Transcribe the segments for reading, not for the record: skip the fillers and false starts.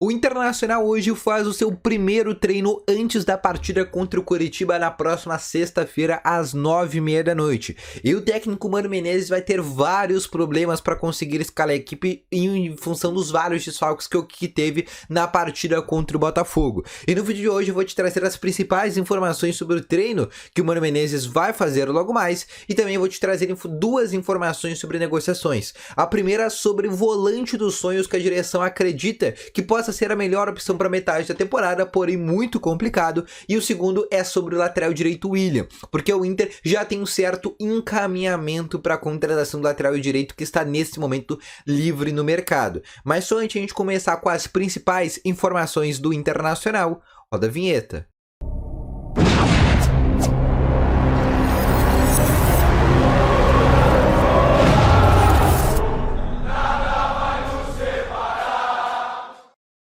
O Internacional hoje faz o seu primeiro treino antes da partida contra o Coritiba na próxima sexta-feira às 9h30 da noite. E o técnico Mano Menezes vai ter vários problemas para conseguir escalar a equipe em função dos vários desfalques que teve na partida contra o Botafogo. E no vídeo de hoje eu vou te trazer as principais informações sobre o treino que o Mano Menezes vai fazer logo mais e também vou te trazer duas informações sobre negociações. A primeira sobre o volante dos sonhos que a direção acredita que possa ser a melhor opção para metade da temporada, porém muito complicado, e o segundo é sobre o lateral direito William, porque o Inter já tem um certo encaminhamento para a contratação do lateral direito que está nesse momento livre no mercado. Mas só antes de a gente começar com as principais informações do Internacional, roda a vinheta.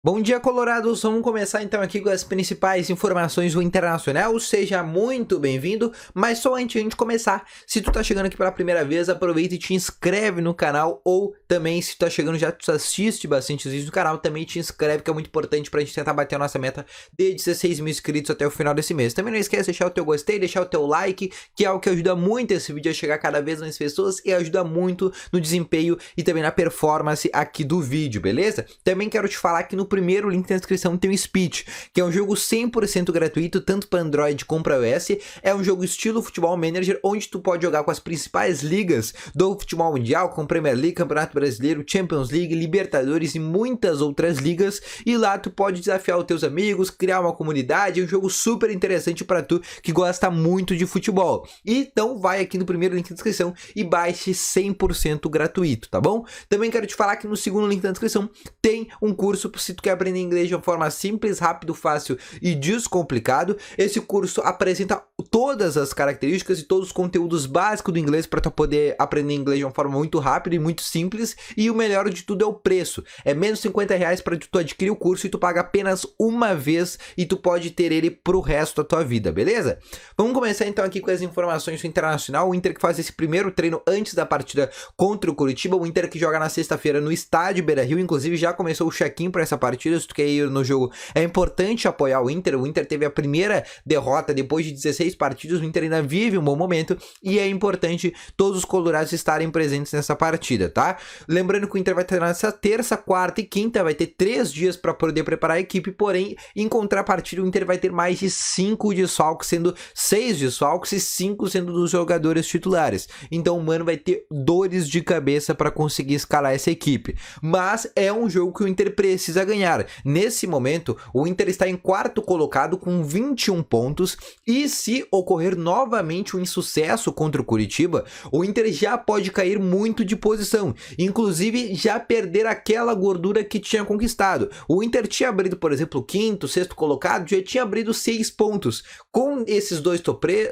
Bom dia, colorados! Vamos começar então aqui com as principais informações do Internacional. Seja muito bem-vindo, mas só antes de a gente começar, se tu tá chegando aqui pela primeira vez, aproveita e te inscreve no canal, ou também se tu tá chegando já tu assiste bastante vídeos do canal, também te inscreve, que é muito importante pra gente tentar bater a nossa meta de 16 mil inscritos até o final desse mês. Também não esquece de deixar o teu gostei, deixar o teu like, que é algo que ajuda muito esse vídeo a chegar cada vez mais pessoas e ajuda muito no desempenho e também na performance aqui do vídeo, beleza? Também quero te falar que no primeiro link na descrição tem o Speed, que é um jogo 100% gratuito, tanto para Android como para iOS. É um jogo estilo Futebol Manager, onde tu pode jogar com as principais ligas do futebol mundial, como Premier League, Campeonato Brasileiro, Champions League, Libertadores e muitas outras ligas. E lá tu pode desafiar os teus amigos, criar uma comunidade. É um jogo super interessante para tu que gosta muito de futebol. Então vai aqui no primeiro link na descrição e baixe 100% gratuito, tá bom? Também quero te falar que no segundo link na descrição tem um curso se tu quer aprender inglês de uma forma simples, rápido, fácil e descomplicado. Esse curso apresenta todas as características e todos os conteúdos básicos do inglês para tu poder aprender inglês de uma forma muito rápida e muito simples. E o melhor de tudo é o preço. É menos R$50 para tu adquirir o curso e tu paga apenas uma vez e tu pode ter ele pro resto da tua vida, beleza? Vamos começar então aqui com as informações do Internacional. O Inter que faz esse primeiro treino antes da partida contra o Coritiba. O Inter que joga na sexta-feira no estádio Beira-Rio. Inclusive já começou o check-in para essa partida. Se tu quer ir no jogo, é importante apoiar o Inter. O Inter teve a primeira derrota depois de 16 partidas. O Inter ainda vive um bom momento e é importante todos os colorados estarem presentes nessa partida, tá? Lembrando que o Inter vai treinar nessa terça, quarta e quinta, vai ter 3 dias para poder preparar a equipe, porém, em contrapartida, o Inter vai ter mais de 5 desfalques, sendo 6 desfalques e 5 sendo dos jogadores titulares. Então o Mano vai ter dores de cabeça para conseguir escalar essa equipe. Mas é um jogo que o Inter precisa ganhar. Nesse momento, o Inter está em quarto colocado com 21 pontos e se ocorrer novamente um insucesso contra o Coritiba, o Inter já pode cair muito de posição, inclusive já perder aquela gordura que tinha conquistado. O Inter tinha abrido, por exemplo, o quinto, sexto colocado, já tinha abrido 6 pontos. Com esses dois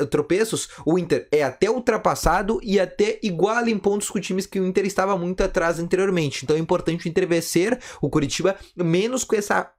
tropeços, o Inter é até ultrapassado e até igual em pontos com times que o Inter estava muito atrás anteriormente. Então é importante o Inter vencer o Coritiba, menos com essa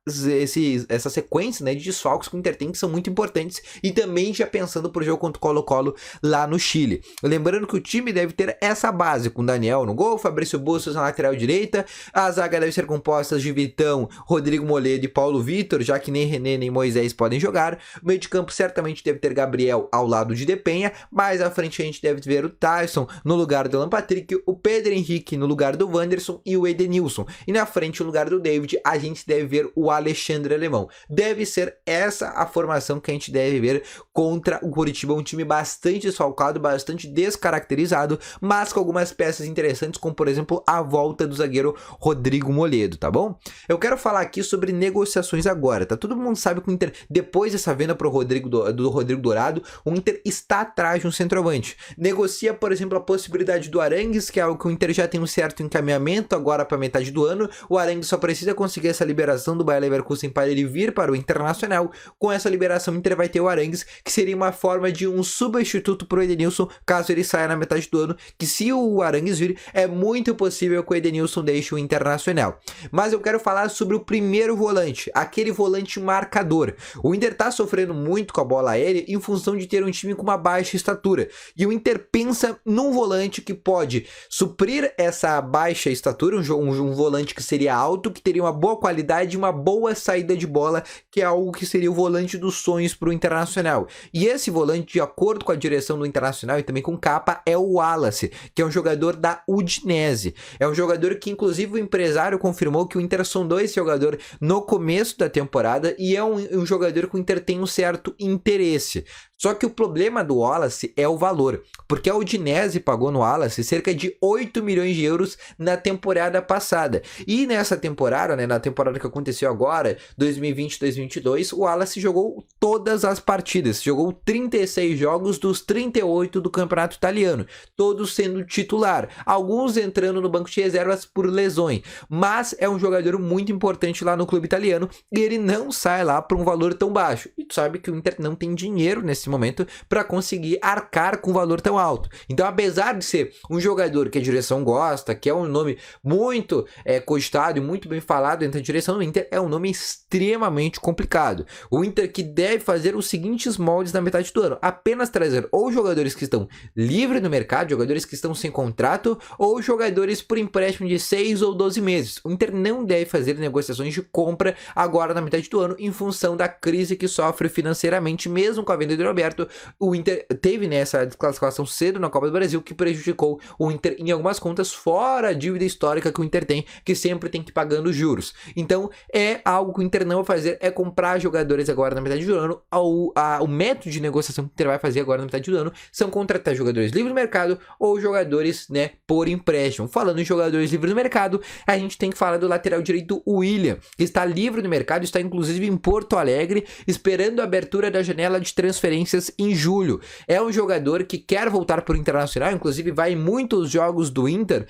sequência, né, de desfalques que o Inter tem, que são muito importantes, e também já pensando pro jogo contra o Colo-Colo lá no Chile. Lembrando que o time deve ter essa base, com Daniel no gol, Fabrício Bustos na lateral direita, a zaga deve ser composta de Vitão, Rodrigo Moledo e Paulo Vitor, já que nem René nem Moisés podem jogar. O meio de campo certamente deve ter Gabriel ao lado de Depenha, mais à frente a gente deve ver o Tyson no lugar do Alan Patrick, o Pedro Henrique no lugar do Wanderson e o Edenilson. E na frente, no lugar do David, a gente deve ver o Alexandre Alemão. Deve ser essa a formação que a gente deve ver contra o Coritiba, um time bastante desfalcado, bastante descaracterizado, mas com algumas peças interessantes, como por exemplo a volta do zagueiro Rodrigo Moledo, tá bom? Eu quero falar aqui sobre negociações agora, tá? Todo mundo sabe que o Inter, depois dessa venda pro Rodrigo Dourado, o Inter está atrás de um centroavante. Negocia, por exemplo, a possibilidade do Arangues, que é algo que o Inter já tem um certo encaminhamento agora para metade do ano. O Arangues só precisa conseguir essa liberação do Bayer Leverkusen para ele vir para o Internacional. Com essa liberação, o Inter vai ter o Arangues, que seria uma forma de um substituto para o Edenilson, caso ele saia na metade do ano, que se o Arangues vir, é muito possível que o Edenilson deixe o Internacional. Mas eu quero falar sobre o primeiro volante, aquele volante marcador. O Inter tá sofrendo muito com a bola aérea em função de ter um time com uma baixa estatura, e o Inter pensa num volante que pode suprir essa baixa estatura, um volante que seria alto, que teria uma boa qualidade e uma boa saída de bola, que é algo que seria o volante dos sonhos para o Internacional. E esse volante, de acordo com a direção do Internacional e também com capa, é o Wallace, que é um jogador da Udinese. É um jogador que, inclusive, o empresário confirmou que o Inter sondou esse jogador no começo da temporada e é um jogador que o Inter tem um certo interesse. Só que o problema do Wallace é o valor, porque a Udinese pagou no Wallace cerca de 8 milhões de euros na temporada passada. E nessa temporada, né, na temporada que aconteceu agora, 2020-2022, o Wallace jogou todas as partidas, jogou 36 jogos dos 38 do Campeonato Italiano, todos sendo titular, alguns entrando no banco de reservas por lesões, mas é um jogador muito importante lá no clube italiano e ele não sai lá por um valor tão baixo. E tu sabe que o Inter não tem dinheiro nesse momento para conseguir arcar com um valor tão alto. Então, apesar de ser um jogador que a direção gosta, que é um nome muito cogitado e muito bem falado dentro da direção do Inter, é um nome extremamente complicado. O Inter que deve fazer os seguintes moldes na metade do ano: apenas trazer ou jogadores que estão livres no mercado, jogadores que estão sem contrato, ou jogadores por empréstimo de 6 ou 12 meses. O Inter não deve fazer negociações de compra agora na metade do ano, em função da crise que sofre financeiramente, mesmo com a venda do Roberto. O Inter teve nessa desclassificação cedo na Copa do Brasil, que prejudicou o Inter em algumas contas, fora a dívida histórica que o Inter tem, que sempre tem que ir pagando juros. Então é algo que o Inter não vai fazer, é comprar jogadores agora na metade do ano. O método de negociação que o Inter vai fazer agora na metade do ano são contratar jogadores livres do mercado ou jogadores, né, por empréstimo. Falando em jogadores livres do mercado, a gente tem que falar do lateral direito William, que está livre do mercado, está inclusive em Porto Alegre, esperando a abertura da janela de transferências em julho. É um jogador que quer voltar para o Internacional, inclusive vai em muitos jogos do Inter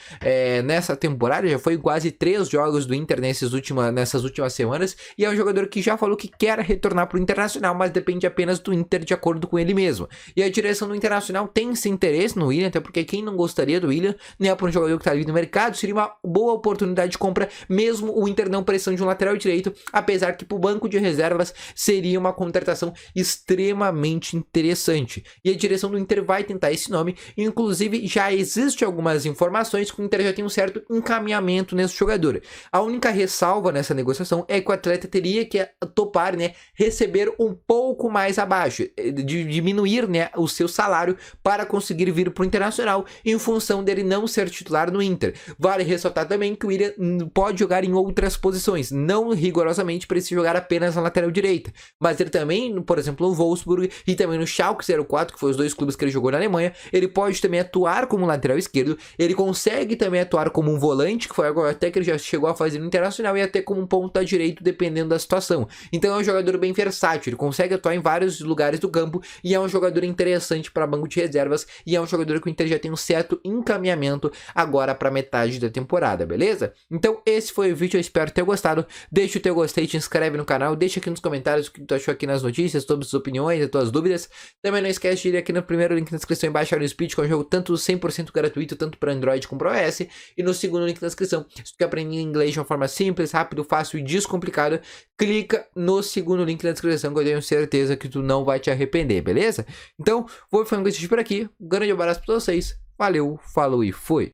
nessa temporada, já foi quase 3 jogos do Inter nessas últimas semanas, e é um jogador que já falou que quer retornar para o Internacional, mas depende apenas do Inter, de acordo com ele mesmo. E a direção do Internacional tem esse interesse no William, até porque quem não gostaria do William, né, para um jogador que está livre no mercado, seria uma boa oportunidade de compra, mesmo o Inter não precisando de um lateral direito, apesar que para o banco de reservas seria uma contratação extremamente interessante. E a direção do Inter vai tentar esse nome, inclusive já existe algumas informações que o Inter já tem um certo encaminhamento nesse jogador. A única ressalva nessa negociação é que o atleta teria que topar, né, receber um pouco mais abaixo, diminuir, né, o seu salário para conseguir vir para o Internacional, em função dele não ser titular no Inter. Vale ressaltar também que o William pode jogar em outras posições, não rigorosamente precisa jogar apenas na lateral direita, mas ele também, por exemplo, no Wolfsburg e também no Schalke 04, que foi os 2 clubes que ele jogou na Alemanha, ele pode também atuar como lateral esquerdo, ele consegue também atuar como um volante, que foi algo até que ele já chegou a fazer no Internacional, e até como um ponta direito, dependendo da situação. Então é um jogador bem versátil, ele consegue atuar em vários lugares do campo, e é um jogador interessante para banco de reservas, e é um jogador que o Inter já tem um certo encaminhamento agora para metade da temporada, beleza? Então esse foi o vídeo, eu espero ter gostado. Deixa o teu gostei, te inscreve no canal, deixa aqui nos comentários o que tu achou aqui nas notícias, todas as suas opiniões, as tuas dúvidas. Também não esquece de ir aqui no primeiro link na descrição e baixar o Speed, que é um jogo tanto 100% gratuito, tanto para Android como para iOS, e no segundo link na descrição, se tu quer aprender inglês de uma forma simples, rápido, fácil e descomplicada, clica no segundo link na descrição, que eu tenho certeza que tu não vai te arrepender, beleza? Então, vou ficando com esse vídeo por aqui, um grande abraço para vocês, valeu, falou e fui!